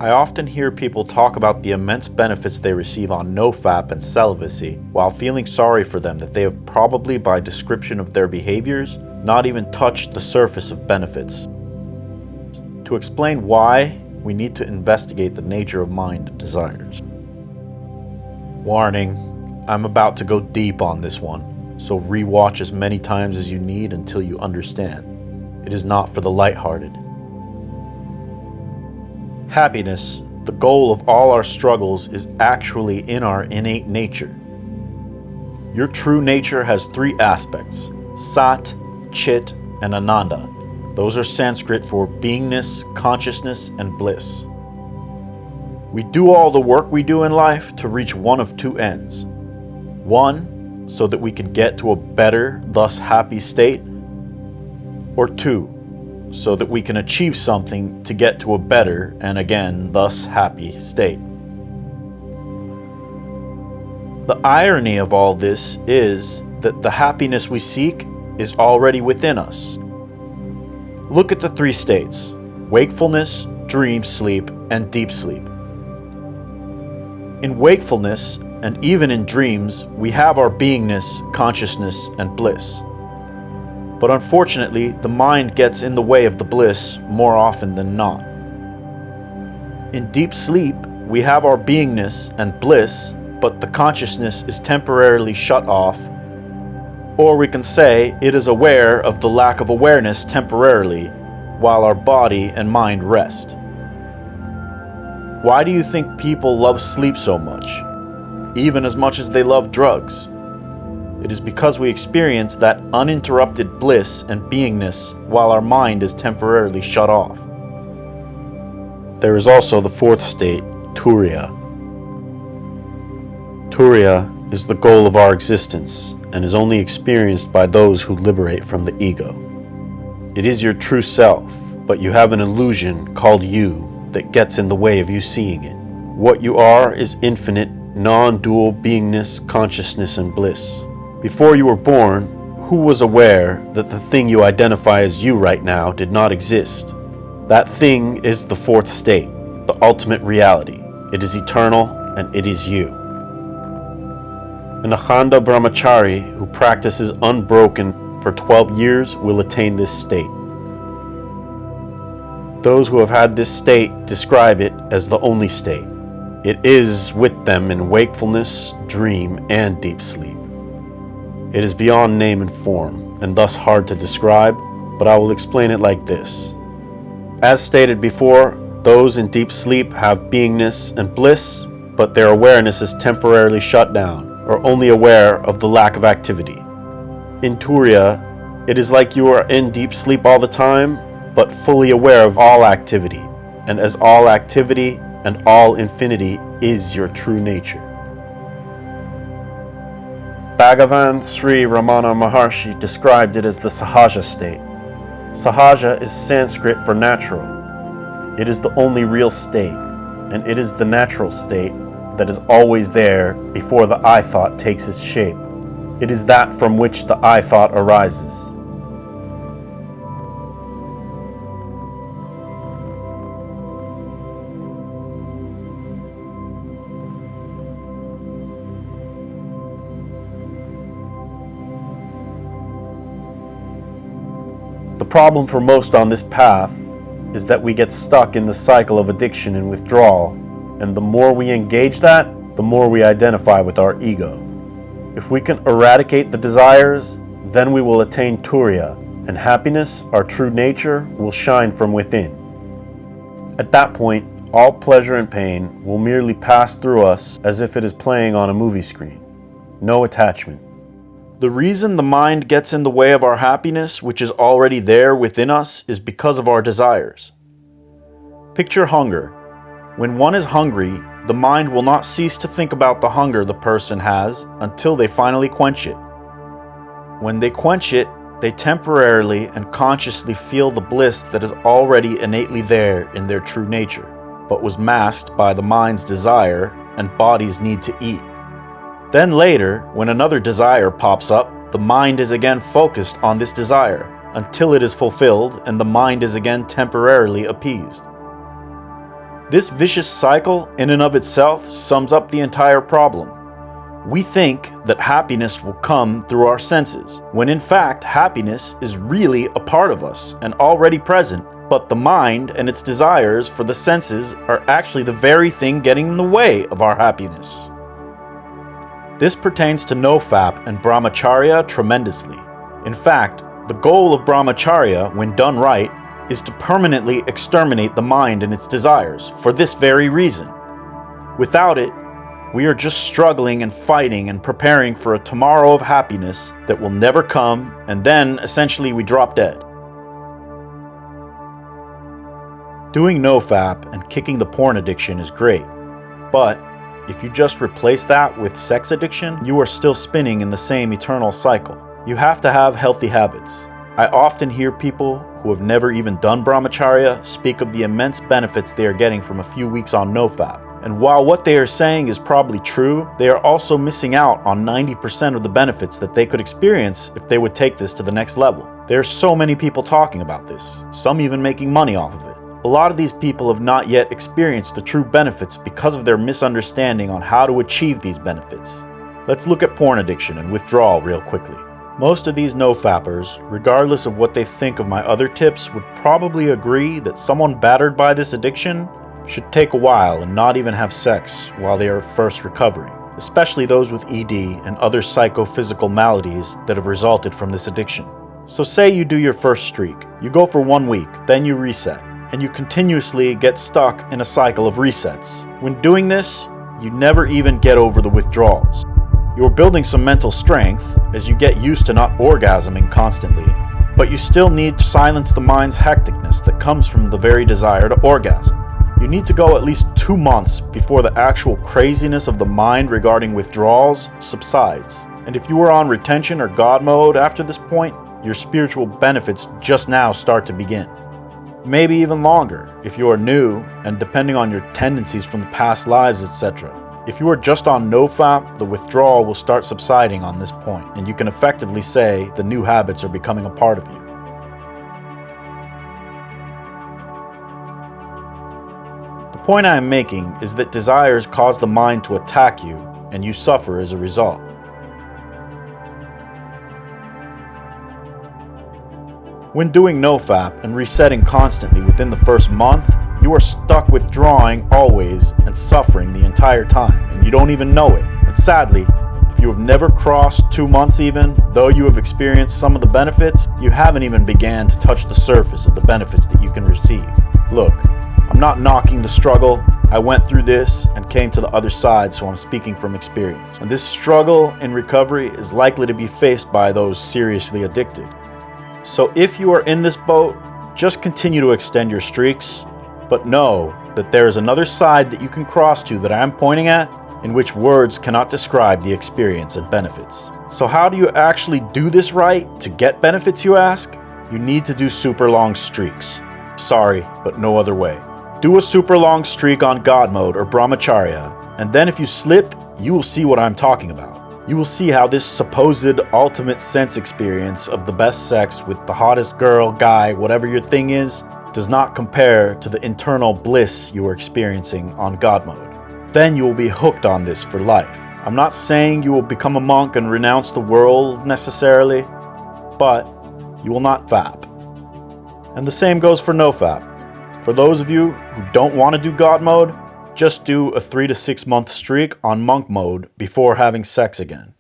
I often hear people talk about the immense benefits they receive on nofap and celibacy, while feeling sorry for them that they have probably, by description of their behaviors, not even touched the surface of benefits. To explain why, we need to investigate the nature of mind and desires. Warning, I'm about to go deep on this one, so rewatch as many times as you need until you understand. It is not for the lighthearted. Happiness, the goal of all our struggles, is actually in our innate nature. Your true nature has three aspects: Sat, Chit, and Ananda. Those are Sanskrit for beingness, consciousness, and bliss. We do all the work we do in life to reach one of two ends. One, so that we can get to a better, thus happy state. Or two, so that we can achieve something to get to a better, and again, thus happy state. The irony of all this is that the happiness we seek is already within us. Look at the three states: wakefulness, dream sleep, and deep sleep. In wakefulness, and even in dreams, we have our beingness, consciousness, and bliss. But unfortunately, the mind gets in the way of the bliss more often than not. In deep sleep, we have our beingness and bliss, but the consciousness is temporarily shut off, or we can say it is aware of the lack of awareness temporarily, while our body and mind rest. Why do you think people love sleep so much, even as much as they love drugs? It is because we experience that uninterrupted bliss and beingness while our mind is temporarily shut off. There is also the fourth state, Turiya. Turiya is the goal of our existence and is only experienced by those who liberate from the ego. It is your true self, but you have an illusion called you that gets in the way of you seeing it. What you are is infinite, non-dual beingness, consciousness, and bliss. Before you were born, who was aware that the thing you identify as you right now did not exist? That thing is the fourth state, the ultimate reality. It is eternal, and it is you. An Akhanda Brahmacharya who practices unbroken for 12 years will attain this state. Those who have had this state describe it as the only state. It is with them in wakefulness, dream, and deep sleep. It is beyond name and form, and thus hard to describe, but I will explain it like this. As stated before, those in deep sleep have beingness and bliss, but their awareness is temporarily shut down, or only aware of the lack of activity. In Turiya, it is like you are in deep sleep all the time, but fully aware of all activity, and as all activity and all infinity is your true nature. Bhagavan Sri Ramana Maharshi described it as the Sahaja state. Sahaja is Sanskrit for natural. It is the only real state, and it is the natural state that is always there before the I thought takes its shape. It is that from which the I thought arises. The problem for most on this path is that we get stuck in the cycle of addiction and withdrawal, and the more we engage that, the more we identify with our ego. If we can eradicate the desires, then we will attain Turiya, and happiness, our true nature, will shine from within. At that point, all pleasure and pain will merely pass through us as if it is playing on a movie screen. No attachment. The reason the mind gets in the way of our happiness, which is already there within us, is because of our desires. Picture hunger. When one is hungry, the mind will not cease to think about the hunger the person has until they finally quench it. When they quench it, they temporarily and consciously feel the bliss that is already innately there in their true nature, but was masked by the mind's desire and body's need to eat. Then later, when another desire pops up, the mind is again focused on this desire until it is fulfilled and the mind is again temporarily appeased. This vicious cycle, in and of itself, sums up the entire problem. We think that happiness will come through our senses, when in fact, happiness is really a part of us and already present, but the mind and its desires for the senses are actually the very thing getting in the way of our happiness. This pertains to nofap and Brahmacharya tremendously. In fact, the goal of Brahmacharya, when done right, is to permanently exterminate the mind and its desires for this very reason. Without it, we are just struggling and fighting and preparing for a tomorrow of happiness that will never come, and then essentially we drop dead. Doing nofap and kicking the porn addiction is great, but if you just replace that with sex addiction, you are still spinning in the same eternal cycle. You have to have healthy habits. I often hear people who have never even done Brahmacharya speak of the immense benefits they are getting from a few weeks on nofap. And while what they are saying is probably true, they are also missing out on 90% of the benefits that they could experience if they would take this to the next level. There are so many people talking about this, some even making money off of it. A lot of these people have not yet experienced the true benefits because of their misunderstanding on how to achieve these benefits. Let's look at porn addiction and withdrawal real quickly. Most of these nofappers, regardless of what they think of my other tips, would probably agree that someone battered by this addiction should take a while and not even have sex while they are first recovering, especially those with ED and other psychophysical maladies that have resulted from this addiction. So say you do your first streak, you go for 1 week, then you reset, and you continuously get stuck in a cycle of resets. When doing this, you never even get over the withdrawals. You're building some mental strength as you get used to not orgasming constantly, but you still need to silence the mind's hecticness that comes from the very desire to orgasm. You need to go at least 2 months before the actual craziness of the mind regarding withdrawals subsides. And if you are on retention or God mode after this point, your spiritual benefits just now start to begin. Maybe even longer if you are new and depending on your tendencies from the past lives, etc. If you are just on nofap, the withdrawal will start subsiding on this point, and you can effectively say the new habits are becoming a part of you. The point I am making is that desires cause the mind to attack you, and you suffer as a result. When doing nofap and resetting constantly within the first month, you are stuck withdrawing always and suffering the entire time, and you don't even know it. And sadly, if you have never crossed 2 months even, though you have experienced some of the benefits, you haven't even began to touch the surface of the benefits that you can receive. Look, I'm not knocking the struggle. I went through this and came to the other side, so I'm speaking from experience. And this struggle in recovery is likely to be faced by those seriously addicted. So if you are in this boat, just continue to extend your streaks, but know that there is another side that you can cross to that I am pointing at, in which words cannot describe the experience and benefits. So how do you actually do this right to get benefits, you ask? You need to do super long streaks. Sorry, but no other way. Do a super long streak on God mode or Brahmacharya, and then if you slip, you will see what I'm talking about. You will see how this supposed ultimate sense experience of the best sex with the hottest girl, guy, whatever your thing is, does not compare to the internal bliss you are experiencing on God mode. Then you will be hooked on this for life. I'm not saying you will become a monk and renounce the world necessarily, but you will not fap. And the same goes for nofap. For those of you who don't want to do God mode, just do a 3 to 6 month streak on monk mode before having sex again,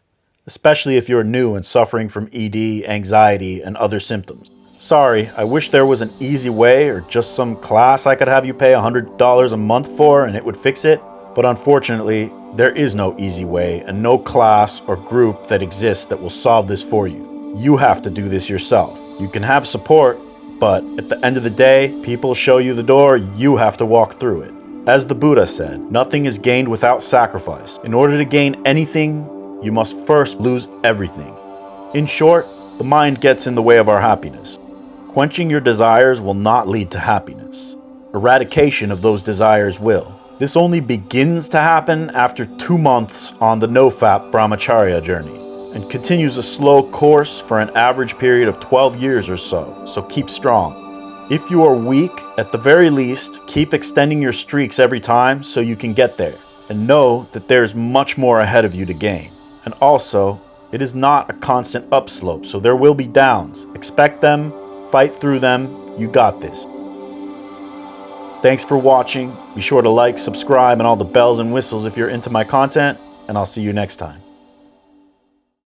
especially if you're new and suffering from ED, anxiety, and other symptoms. Sorry, I wish there was an easy way or just some class I could have you pay $100 a month for and it would fix it, but unfortunately, there is no easy way and no class or group that exists that will solve this for you. You have to do this yourself. You can have support, but at the end of the day, people show you the door, you have to walk through it. As the Buddha said, nothing is gained without sacrifice. In order to gain anything, you must first lose everything. In short, the mind gets in the way of our happiness. Quenching your desires will not lead to happiness. Eradication of those desires will. This only begins to happen after 2 months on the nofap Brahmacharya journey, and continues a slow course for an average period of 12 years or so keep strong. If you are weak, at the very least, keep extending your streaks every time so you can get there. And know that there is much more ahead of you to gain. And also, it is not a constant upslope, so there will be downs. Expect them, fight through them, you got this. Thanks for watching. Be sure to like, subscribe, and all the bells and whistles if you're into my content, and I'll see you next time.